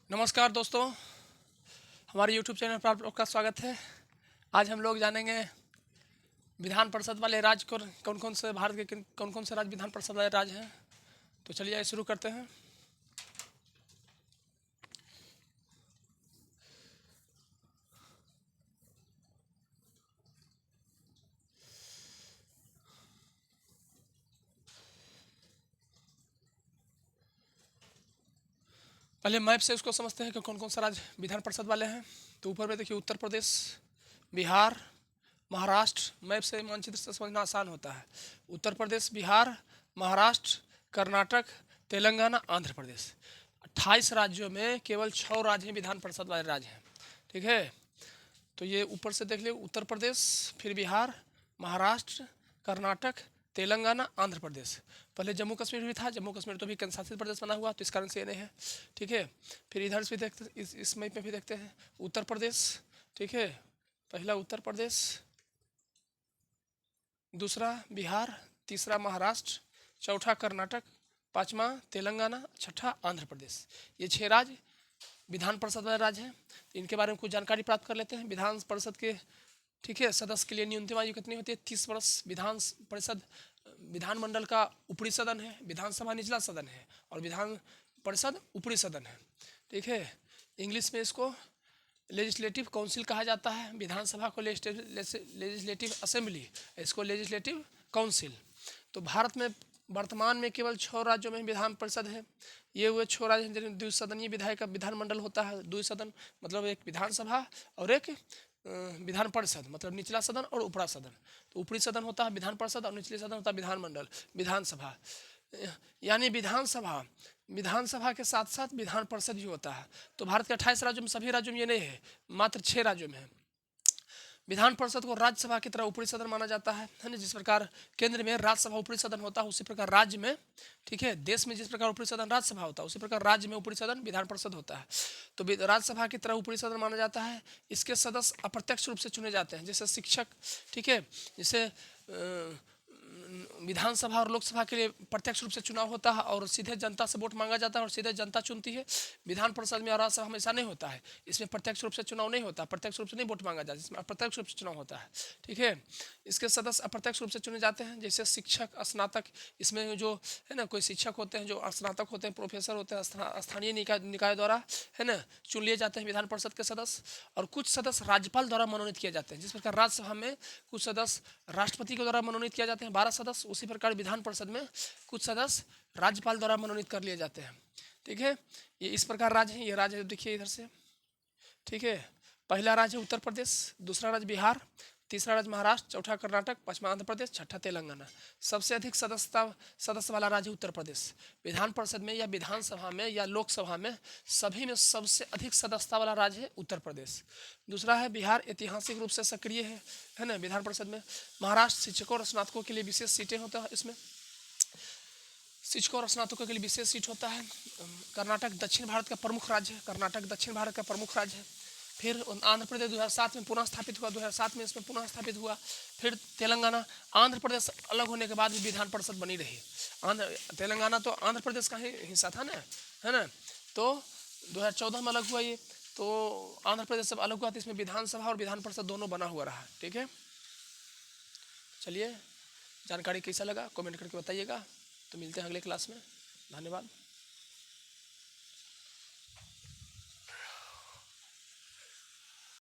नमस्कार दोस्तों, हमारे YouTube चैनल पर आप लोग का स्वागत है। आज हम लोग जानेंगे विधान परिषद वाले राज्य को कौन कौन से भारत के कौन कौन से राज्य विधान परिषद वाले राज्य हैं। तो चलिए शुरू करते हैं। पहले मैप से उसको समझते हैं कि कौन कौन सा राज्य विधान परिषद वाले हैं। तो ऊपर में देखिए उत्तर प्रदेश, बिहार, महाराष्ट्र। मैप से मानचित्र से समझना आसान होता है। उत्तर प्रदेश, बिहार, महाराष्ट्र, कर्नाटक, तेलंगाना, आंध्र प्रदेश। 28 राज्यों में केवल 6 राज्य विधान परिषद वाले राज्य हैं। ठीक है, तो ये ऊपर से देख लियो, उत्तर प्रदेश, फिर बिहार, महाराष्ट्र, कर्नाटक, तेलंगाना, आंध्र प्रदेश। पहले जम्मू कश्मीर भी था, जम्मू कश्मीर तो भी केंद्र शासित प्रदेश बना हुआ, तो इस कारण से ये नहीं है। ठीक है, फिर इधर से भी देखते, इस मैप में भी देखते हैं उत्तर प्रदेश। ठीक है, पहला उत्तर प्रदेश, दूसरा बिहार, तीसरा महाराष्ट्र, चौथा कर्नाटक, पांचवा तेलंगाना, छठा आंध्र प्रदेश। ये 6 राज्य विधान परिषद वाले राज्य हैं। इनके बारे में कुछ जानकारी प्राप्त कर लेते हैं। विधान परिषद के, ठीक है, सदस्य के लिए न्यूनतम आयु कितनी होती है? 30 वर्ष। विधान परिषद विधानमंडल का ऊपरी सदन है, विधानसभा निचला सदन है और विधान परिषद ऊपरी सदन है। ठीक है, इंग्लिश में इसको लेजिस्लेटिव काउंसिल कहा जाता है। विधानसभा को लेजिस्लेटिव असेंबली, इसको लेजिस्लेटिव काउंसिल। तो भारत में वर्तमान में केवल 6 राज्यों में विधान परिषद है। ये हुए 6 राज्य जिनमें द्विसदनीय विधायक का विधानमंडल होता है। द्विसदन मतलब एक विधानसभा और एक विधान परिषद, मतलब निचला सदन और ऊपरा सदन। तो ऊपरी सदन होता है विधान परिषद और निचले सदन होता है विधानमंडल, विधानसभा। यानी विधानसभा के साथ साथ विधान परिषद भी होता है। तो भारत के 28 राज्यों में, सभी राज्यों में ये नहीं है, मात्र 6 राज्यों में है। विधान परिषद को राज्यसभा की तरह ऊपरी सदन माना जाता है ना। जिस प्रकार केंद्र में राज्यसभा ऊपरी सदन होता है, उसी प्रकार राज्य में, ठीक है, देश में जिस प्रकार ऊपरी सदन राज्यसभा होता है, उसी प्रकार राज्य में ऊपरी सदन विधान परिषद होता है। तो राज्यसभा की तरह ऊपरी सदन माना जाता है। इसके सदस्य अप्रत्यक्ष रूप से चुने जाते हैं, जैसे शिक्षक, ठीक है, जैसे विधानसभा और लोकसभा के लिए प्रत्यक्ष रूप से चुनाव होता है और सीधे जनता से वोट मांगा जाता है और सीधे जनता चुनती है। विधान परिषद में और राज्यसभा हमेशा नहीं होता है। इसमें प्रत्यक्ष रूप से चुनाव नहीं होता, प्रत्यक्ष रूप से नहीं वोट मांगा जाता, इसमें अप्रत्यक्ष रूप से चुनाव होता है। ठीक है, इसके सदस्य अप्रत्यक्ष रूप से चुने जाते हैं, जैसे शिक्षक, स्नातक। इसमें जो है ना, कोई शिक्षक होते हैं, जो स्नातक होते हैं, प्रोफेसर होते हैं, स्थानीय निकाय द्वारा है ना चुन लिए जाते हैं विधान परिषद के सदस्य। और कुछ सदस्य राज्यपाल द्वारा मनोनीत किए जाते हैं। जिस प्रकार राज्यसभा में कुछ सदस्य राष्ट्रपति के द्वारा मनोनीत किए जाते हैं, 12 सदस्य, उसी प्रकार विधान परिषद में कुछ सदस्य राज्यपाल द्वारा मनोनीत कर लिए जाते हैं। ठीक है, ये इस प्रकार राज्य है। ये राज्य देखिए इधर से, ठीक है, पहला राज्य उत्तर प्रदेश, दूसरा राज्य बिहार, तीसरा राज्य महाराष्ट्र, चौथा कर्नाटक, पांचवा आंध्र प्रदेश, छठा तेलंगाना। सबसे अधिक सदस्य वाला राज्य उत्तर प्रदेश। विधान परिषद में या विधानसभा में या लोकसभा में सभी में सबसे अधिक सदस्यता वाला राज्य है उत्तर प्रदेश। दूसरा है बिहार, ऐतिहासिक रूप से सक्रिय है ना विधान परिषद में। महाराष्ट्र, शिक्षकों और स्नातकों के लिए विशेष सीटें होता है इसमें, शिक्षकों और स्नातकों के लिए विशेष सीट होता है। कर्नाटक दक्षिण भारत का प्रमुख राज्य है, कर्नाटक दक्षिण भारत का प्रमुख राज्य है। फिर आंध्र प्रदेश 2007 में पुनः स्थापित हुआ, 2007 में इसमें पुनः स्थापित हुआ। फिर तेलंगाना, आंध्र प्रदेश अलग होने के बाद भी विधान परिषद बनी रही। तेलंगाना तो आंध्र प्रदेश का ही हिस्सा था ना, है ना। तो 2014 में अलग हुआ ये, तो आंध्र प्रदेश सब अलग हुआ, तो इसमें विधानसभा और विधान परिषद दोनों बना हुआ रहा। ठीक है, चलिए, जानकारी कैसा लगा कमेंट करके बताइएगा। तो मिलते हैं अगले क्लास में। धन्यवाद।